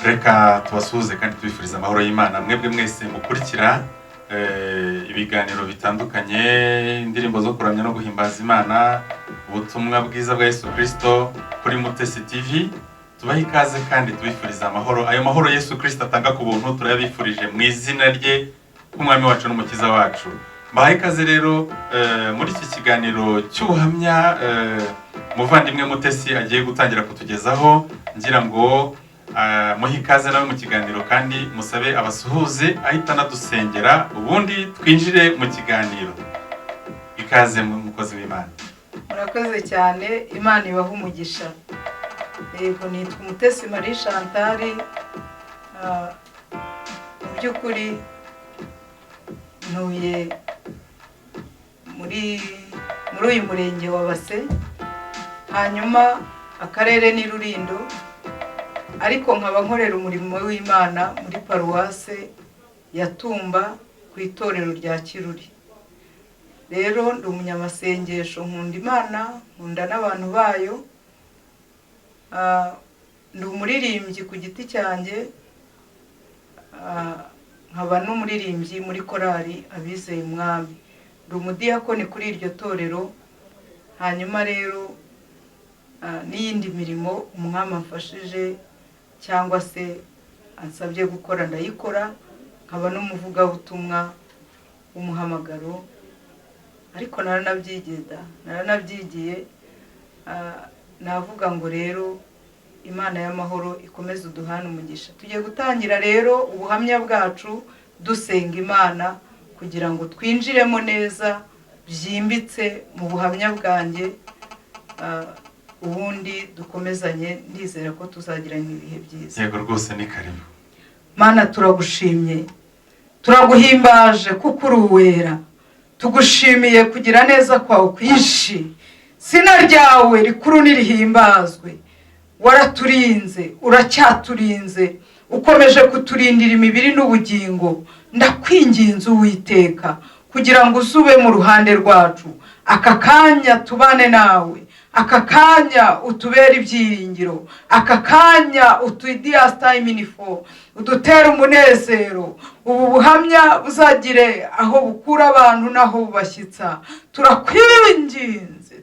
reka tubasuhuze kandi tubifuriza amahoro y'Imana mwebwe mwese mukurikira ibiganiro bitandukanye, indirimbo zo kuramya no guhimbaza Imana, ubutumwa bwiza bwa Yesu Kristo kuri Mutesi TV. Tubaha ikaze kandi tubifuriza amahoro. Ayo mahoro Yesu Kristo atanga ku buntu turayabifurije mu izina rye k'umwami wacu n'umukiza wacu. Mbaha ikaze rero muri iki kiganiro cy'ubuhamya muvandimwe Mutesi agiye gutangira kutugezaho, ngira ngo muhe ikaze nawe mu kiganiro kandi musabe abasuhuze ahita nadusengera ubundi twinjire mu kiganiro. Ikaze mukozi w'Imana. Murakoze cyane, Imana ibaha umugisha. Yego, nitwa Mutesi Marie Chantal. Mu by'ukuri ntuye muri uyu murenge wa Base, hanyuma akarere ni Rulindo, ariko nkaba nkorera umurimo w'Imana muri paruwase ya Tumba ku itorero rya Kiruri. Rero ndi umunyamasengesho, nkunda Imana, nkunda n'abantu bayo. Ndi umuririmbyi ku giti cyanjye, nkaba n'umuririmbyi muri korali Abizeye Umwami. Ndi umudiyakoni kuri iryo torero. Hanyuma rero n'iyindi mirimo umwami amfashije cyangwa se ansabye gukora ndayikora, nkaba n'umuvugabutumwa w'umuhamagaro, ariko naranabyigiye. Navuga ngo rero Imana y'amahoro ikomeze uduhane umugisha. Tugiye gutangira rero ubuhamya bwacu dusenga Imana kugira ngo twinjiremo neza byimbitse mu buhamya bwanjye, ubundi dukomezanye. Ndizera ko tuzagirana ibihe byiza. Yego rwose ni karibu. Mana, turagushimye, turaguhimbaje kuko uri uwera. Tugushimiye kugira neza kwawe kwinshi, izina ryawe rikuru nirihimbazwe. Waraturinze, uracyaturinze, ukomeje kuturindira imibiri n'ubugingo. Ndakwinginze Uwiteka kugira ngo uzube mu ruhande rwacu. Aka kanya tubane nawe, aka kanya utubere ibyiringiro, aka kanya utudiastayiminifo, udutere umunezero. Ubu buhamya buzagire aho bukura abantu naho bubashyitsa.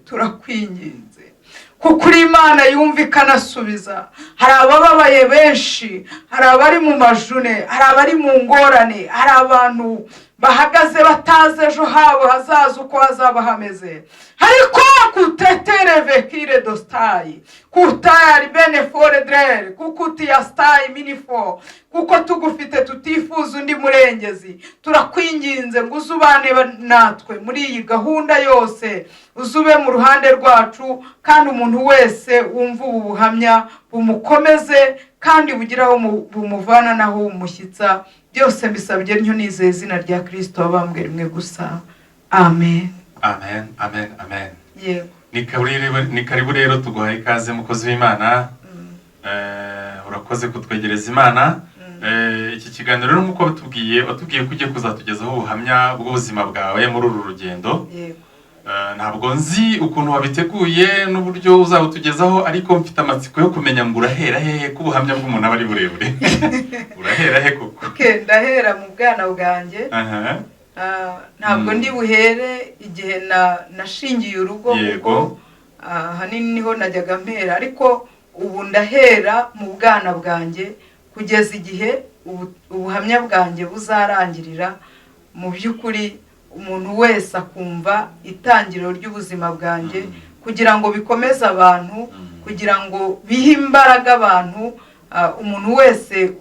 Turakwinginze kuko uri Imana yumva ikanasubiza. Hari abababaye benshi, hari abari mu majune, hari abari mu ngorane, hari abantu bahagaze batazi ejo habo hazaza uko hazaba hameze. Ariko kutetere vekire dostayi, kutari benefore drere, kukuti yastayi minifo, kuko tugufite tutifuza undi murengezi. Turakwinginze ngo uzubane natwe muri iyi gahunda yose, uzube mu ruhande rwacu, kandi umuntu wese wumva ubu buhamya bumukomeze kandi bugiraho bumuvana naho umushyitsa. Byose mbisabye ntyo nizeye izina rya Kristo wabambwe rimwe gusa. Amen. Amen, amen, amen. Yego. Ni karibu rero tuguhaye ikaze mukozi w'Imana. Urakoze kutwegereza Imana. Iki kiganiro rero nkuko watubwiye ko ugiye kuzatugezaho ubuhamya bw'ubuzima bwawe muri uru rugendo. Yego. Ntabwo nzi ukuntu wabiteguye n'uburyo uzabatugezaho, ariko mfite amatsiko yo kumenya ngo urahera hehe ko ubuhamya bw'umuntu aba ari burebure. Urahera he koko? Ndahera mu bwana bwanjye. Ntabwo ndi buhere igihe nashingiye urugo, kuko ahanini niho najyaga mpera, ariko ubu ndahera mu bwana bwanjye kugeza igihe ubuhamya bwanjye buzarangirira. Mu by'ukuri umuntu wese akumva itangiriro ry'ubuzima bwanjye, kugira ngo bikomeze abantu, kugira ngo bihe imbaraga abantu. Umuntu wese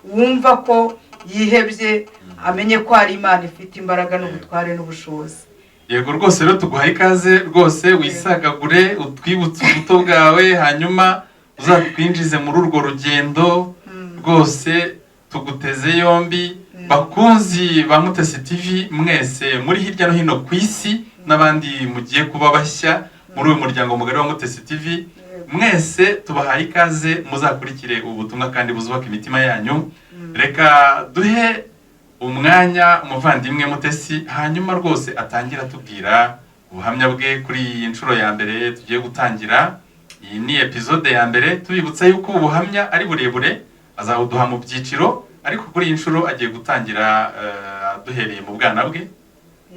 wumva ko yihebye amenye ko hari Imana ifite imbaraga n'ubutware n'ubushobozi. Yego rwose rero tuguhaye ikaze rwose, wisagagure utwibutse ubuto bwawe, hanyuma uzatwinjize muri urwo rugendo. Rwose tuguteze yombi. Bakunzi ba Mutesi TV mwese muri hirya no hino ku isi, n'abandi mugiye kuba bashya muri uyu muryango mugari wa Mutesi TV, mwese tubahaye ikaze, muzakurikire ubutumwa kandi buzubaka imitima yanyu. Reka duhe umwanya umuvandimwe Mutesi, hanyuma rwose atangira tubwira ubuhamya bwe kuri iyi nshuro ya mbere tugiye gutangira. Iyi ni episode ya mbere, tubibutsa yuko ubuhamya ari burebure, azawuduha mu byiciro, ariko kuri iyi nshuro agiye gutangira duhereye mu bwana bwe,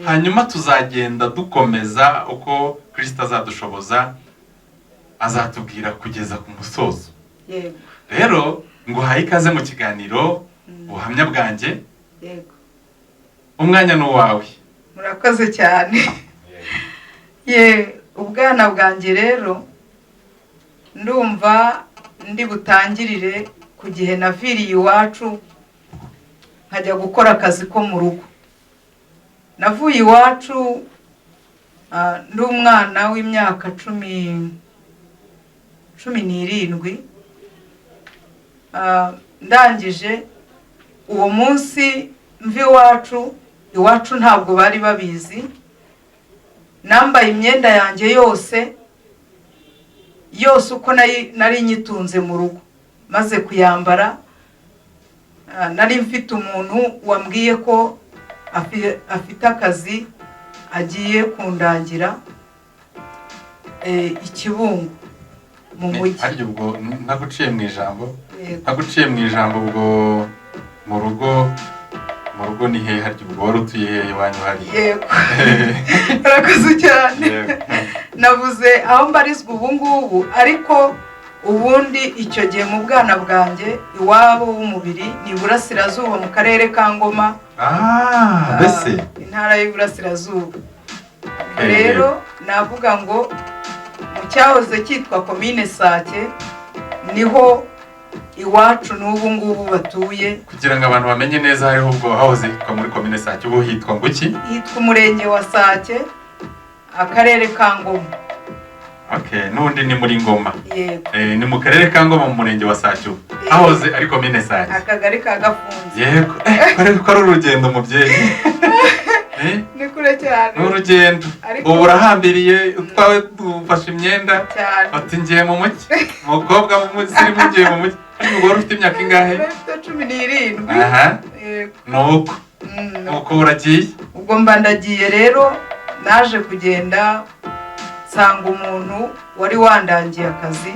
hanyuma tuzagenda dukomeza uko Kristo azadushoboza, azatubwira kugeza ku musozo. Rero nguhaye ikaze mu kiganiro ubuhamya bwanjye, umwanya ni uwawe. Murakoze cyane. Ubwana bwanjye rero ndumva ndi butangirire ku gihe naviriye iwacu nkajya gukora akazi ko mu rugo. Navuye iwacu ndi umwana w'imyaka 17. Ndangije uwo munsi mvi iwacu ntabwo bari babizi, nambaye imyenda yanjye yose uko nari nyitunze mu rugo. Maze kuyambara nari mfite umuntu wambwiye ko afite akazi agiye kundangira Ikibungo mu mujyi. Harya ubwo naguciye mu ijambo ubwo mu rugo ni hehe? Harya ubwo wari utuye hehe iwanyu hari? Yego. Murakoze cyane. Navuze aho mbarizwa ubu ngubu, ariko ubundi icyo gihe mu bwana bwanjye iwabo w'umubiri ni Iburasirazuba mu karere ka Ngoma. Mbese intara y'Iburasirazuba. Rero navuga ngo mu cyahoze cyitwa komine Sake niho iwacu n'ubu ngubu batuye. Kugira ngo abantu bamenye neza, hariho ubwo hahoze hitwa muri komine Sake, ubu hitwa ngo iki? Hitwa umurenge wa Sake, akarere ka Ngoma. N'undi ni muri Ngoma. Yego. Ni mu karere ka Ngoma mu murenge wa Sake, hahoze ari komine Sake, akagari ka Gafunzo. Yego. Ko ari urugendo mubyeyi. Ni kure cyane. N'urugendo. Ubu urahambiriye utwawe dufashe imyenda cyane. Ati ngiye mu mujyi. Umukobwa mu mujyi, siri mugiye mu mujyi. Ubwo ufite imyaka ingahe? Mfite 17. Yego. Nuko uragiye? Ubwo mba ndagiye rero, naje kugenda nsanga umuntu wari wandangiye akazi,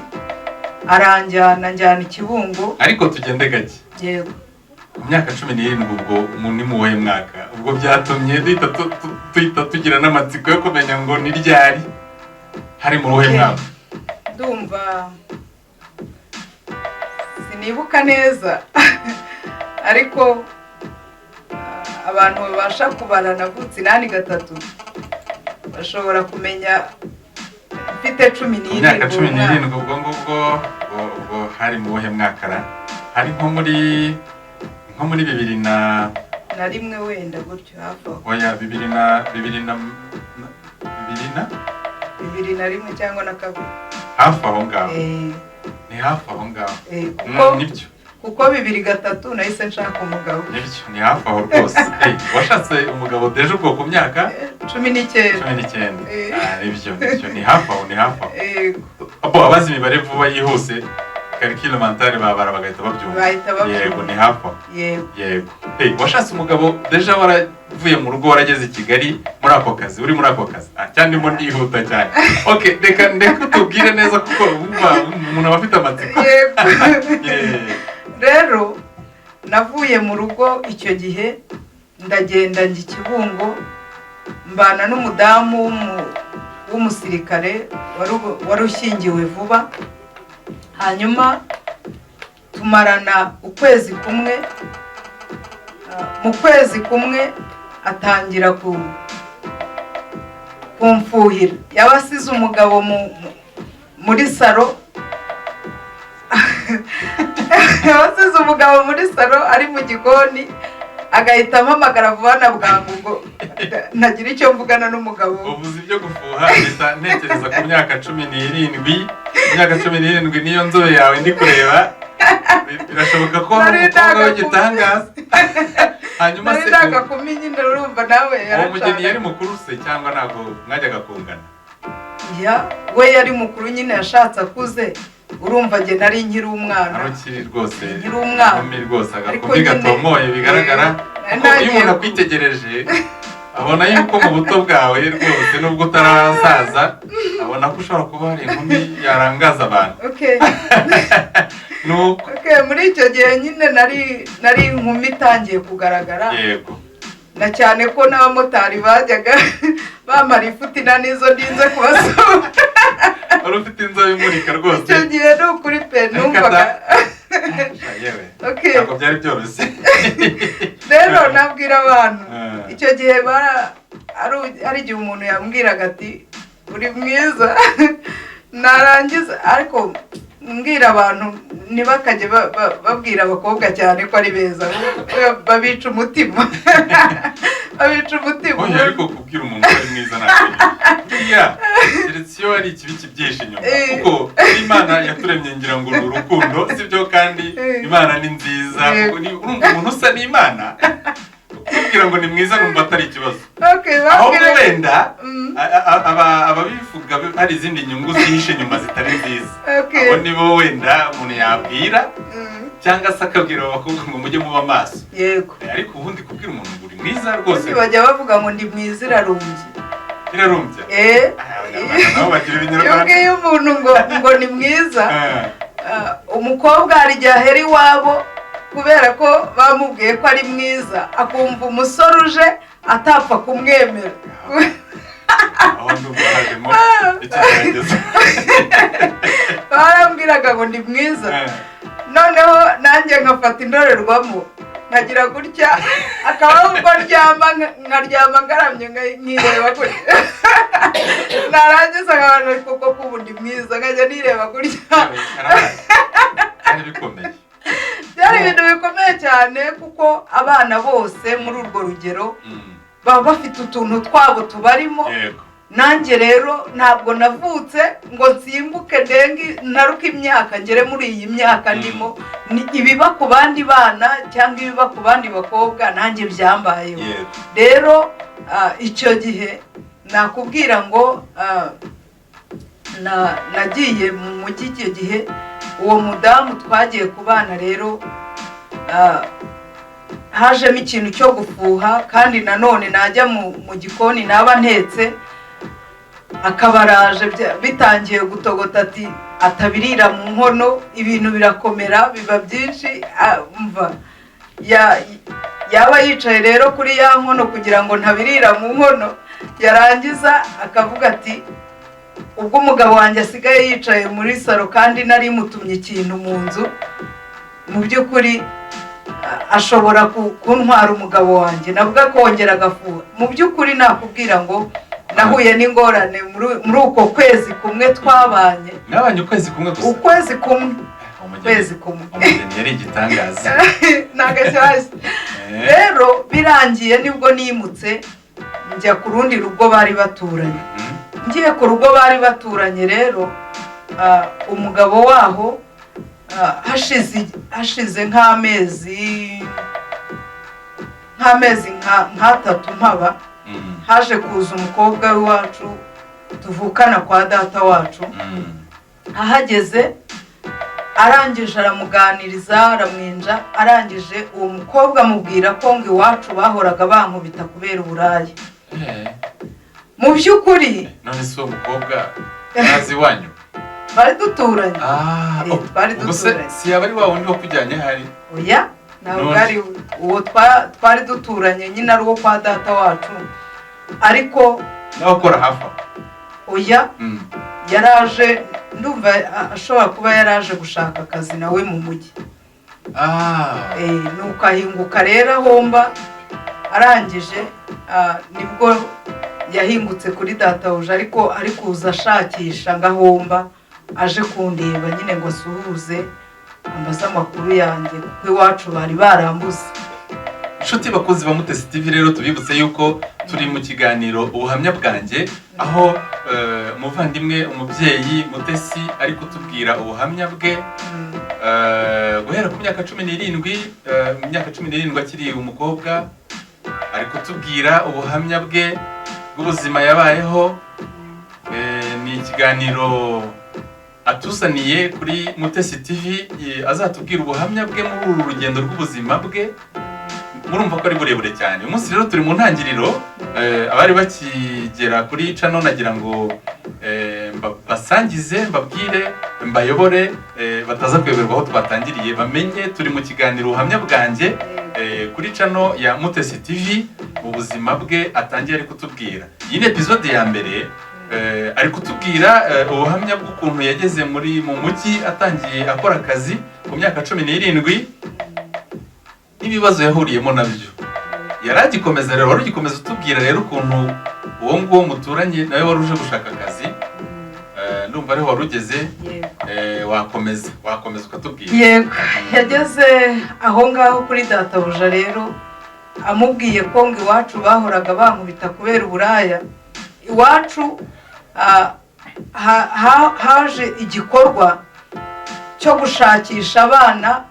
aranjyana Ikibungo. Ariko tugende gake. Yego. Ku myaka 17 ubwo ni mu wuhe mwaka? Ubwo byatumye duhita tugira n'amatsiko yo kumenya ngo ni ryari, hari mu wuhe mwaka? Ndumva sinibuka neza ariko abantu babasha kubara navutse 8 bashobora kumenya mfite 17. Imyaka 17 ubwo hari mu wuhe mwaka? Hari nko muri 2000 na rimwe wenda gutyo hafi. Oya, 2000 na rimwe cyangwa na 2. Hafi aho ngaho. Ni hafi aho ngaho. Nibyo. Kuko 2003 nahise nshaka umugabo. Nibyo, ni hafi aho rwose. Washatse umugabo deje ubwo ku myaka 19. Nibyo, ni hafi aho. Abo abazi imibare vuba yihuse, calcul mental babara bagahita babyumva. Yego, ni hafi. Yego. Washatse umugabo deja waravuye mu rugo, warageze i Kigali muri ako kazi, uri muri ako kazi. Cyane mo ndihuta cyane. Reka tubwire neza kuko umuntu aba afite amatsiko. Rero navuye mu rugo icyo gihe, ndagenda njya Ikibungo, mbana n'umudamu w'umusirikare wari ushyingiwe vuba. Hanyuma tumarana ukwezi kumwe. Mu kwezi kumwe atangira kumfuhira. Yabasize umugabo muri salo. Yabasize umugabo muri salo ari mu gikoni, agahita ampamagara vuba na bwangu ngo ntagira icyo mvugana n'umugabo. Ubuzi byo gufuha bita ntekereza ku myaka 17. Imyaka 17 niyo nzobe yawe ndi kureba. Birashoboka ko umukobwa w'igitangaza. Hanyuma se ndaga kuminyina urumva nawe yaracana. Umugeni yari mukuru se cyangwa ntago mwajyaga kungana? We yari mukuru nyine, yashatse akuze. Urumva nge nari nkiri umwana. Arukiri rwose. Nkiri umwana. Rwose agakubi gatomoye bigaragara. Kuko iyo umuntu akwitegereje abona yuko mu buto bwawe rwose nubwo utarasaza abona ko ushobora kuba hari inkumi yarangaza abantu. Nuko muri icyo gihe nyine nari inkumi itangiye kugaragara. Yego. Na cyane ko n'abamotari bajyaga bamara ifutina n'izo ndinze kubasoma. Wari ufite inzobe imurika rwose. Icyo gihe ni ukuri pe numvaga. Yewe. Ntabwo byari byoroshye. Rero nabwira abantu icyo gihe ari igihe umuntu yambwiraga ati uri mwiza narangiza ariko mbwira abantu ntibakajye babwira abakobwa cyane ko ari beza babica umutima. Babica umutima. Oya ariko kubwira umuntu ko ari mwiza ntabwo keretse iyo ari ikibi kibyihishe inyuma kuko Imana yaturemye ngira ngo ni urukundo sibyo kandi Imana ni nziza urumva umuntu usa n'Imana kubwira ngo ni mwiza numva atari ikibazo. Ahubwo wenda ababivuga hari izindi nyungu zihishe inyuma zitari nziza abo nibo wenda umuntu yabwira cyangwa se akabwira abakobwa ngo mujye muba maso. Yego. Ariko ubundi kubwira umuntu ngo uri mwiza rwose bajya bavuga ngo ndi mwiza irarumbye. Irarumbye? Nabo bagira ibinyarwanda. Iyo umuntu ngo ni mwiza umukobwa hari igihe ahera iwabo kubera ko bamubwiye ko ari mwiza akumva umusore uje atapfa kumwemera. Aho ndumva hajemo ikigerageza. Barambwiraga ngo ndi mwiza noneho nanjye nkafata indorerwamo nkagira gutya akaba ubwo nkaryama ngaramye nkireba gutya narangiza nkabona koko ko ubu ndi mwiza nkajya nireba gutya. Byari bikomeye. Byari ibintu bikomeye cyane kuko abana bose muri urwo rugero baba bafite utuntu twabo tubarimo. Nanjye rero ntabwo navutse ngo nsimbuke naruka imyaka ngere muri iyi myaka ndimo ibiba ku bandi bana cyangwa ibiba ku bandi bakobwa nanjye byambayeho. Rero icyo gihe nakubwira ngo nagiye mu mujyi icyo gihe uwo mudamu twagiye kubana rero hajemo ikintu cyo gufuha kandi nanone najya mu gikoni naba ntetse akabaraje bitangiye gutogota ati atabirira mu nkono ibintu birakomera biba byinshi umva yaba yicaye rero kuri ya nkono kugira ngo ntabirira mu nkono yarangiza akavuga ati ubwo umugabo wanjye asigaye yicaye muri salo kandi nari mutumye ikintu mu nzu mu by'ukuri ashobora kuntwara umugabo wanjye nabwo akongera agafuha. Mu by'ukuri nakubwira ngo nahuye n'ingorane muri uko kwezi kumwe twabanye. Nabanye ukwezi kumwe gusa? Ukwezi kumwe. Ukwezi kumwe. Umugeni yari igitangaza. Nagashyashya. Rero birangiye nibwo nimutse njya ku rundi rugo bari baturanye. Ngiye ku rugo bari baturanye rero umugabo waho hashize nk'amezi nk'atatu mpaba haje kuza umukobwa w'iwacu tuvukana kwa data wacu. Ahageze arangije aramuganiriza aramwinja arangije uwo mukobwa amubwira ko ngo iwacu bahoraga bankubita kubera uburaya. Mu by'ukuri none si uwo mukobwa nazi wanyu bari duturanye. Twari duturanye. Si yaba ari wa wundi wakujyanye hari? Oya ntabwo ari uwo twari duturanye nyine ari uwo kwa data wacu ariko n'abakora hafi aho. Oya yaraje ndumva ashobora kuba yaraje gushaka akazi nawe mu mujyi. Nuko ahinguka rero ahomba arangije nibwo yahingutse kuri databuja ariko ari kuza ashakisha ngahomba aje kundeba nyine ngo asuhuze ambaze amakuru yanjye kuko iwacu bari barambuze. Inshuti bakunzi ba Mutesi TV rero tubibutse yuko turi mu kiganiro ubuhamya bwanjye aho umuvandimwe umubyeyi Mutesi ari kutubwira ubuhamya bwe guhera ku myaka 17 mu myaka 17 akiri umukobwa ari kutubwira ubuhamya bwe bw'ubuzima yabayeho. Ni ikiganiro atuzaniye kuri Mutesi TV azatubwira ubuhamya bwe muri uru rugendo rw'ubuzima bwe murumva ko ari burebure cyane. Uyu munsi rero turi mu ntangiriro, abari bakigera kuri channel nagira ngo basangize, mbabwire, mbayobore, bataza kuyoberwa aho twatangiriye, bamenye turi mu kiganiro ubuhamya bwanjye kuri channel ya Mutesi TV, ubuzima bwe atangiye ari kutubwira. Iyi ni episode ya mbere, ari kutubwira ubuhamya bw'ukuntu yageze mu mujyi atangiye akora akazi ku myaka 17 n'ibibazo yahuriyemo nabyo. Yaragikomeza rero, wari ugikomeza utubwira rero ukuntu uwo nguwo muturanye nawe wari uje gushaka akazi, ndumva ariho wari ugeze. Wakomeza ukatubwira. Yego, yageze aho ngaho kuri databuja rero, amubwiye ko ngo iwacu bahoraga bankubita kubera uburaya. Iwacu haje igikorwa cyo gushakisha abana